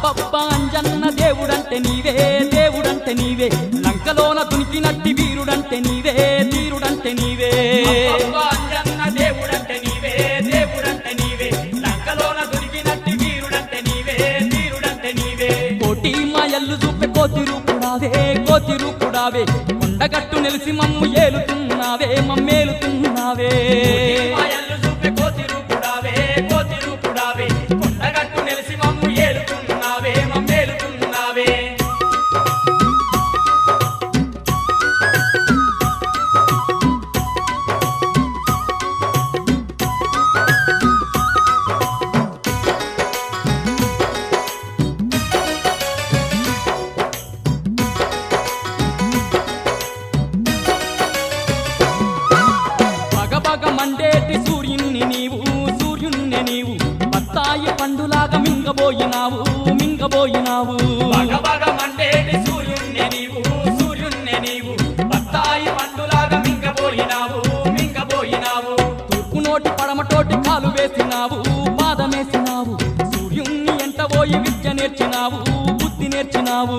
అబ్బబ్బా అంజన్న దేవుడంటే నీవే దేవుడంటే నీవే లంకలోన దునికినట్టి వీరుడంటే నీవే వీరుడంటే నీవే అబ్బబ్బా అంజన్న దేవుడంటే నీవే దేవుడంటే నీవే లంకలోన దునికినట్టి వీరుడంటే నీవే వీరుడంటే నీవే కోటి మాయల్లు చూపే కోతి రూపుడావే కొండగట్టు నిలిసి మమ్ము ఏలుతున్నావే మమ్మేలుతున్నావే మాయల్లు చూపే కోతి రూపుడావే కొండగట్టు నిలిసి మమ్ము ఏలుతున్నావే మమ్మేలుతున్నావే బగబగ మండేటి సూర్యుణ్ణి నీవు బత్తాయి పండులాగా మింగబోయినావు బగబగ మండేటి సూర్యుణ్ణి నీవు బత్తాయి పండులాగా మింగబోయినావు తూర్పు నోటి పడమటోటి కాలు వేసినావు పాదమేసినావు సూర్యుణ్ణి ఎంట పోయి విద్య నేర్చినావు బుద్ధి నేర్చినావు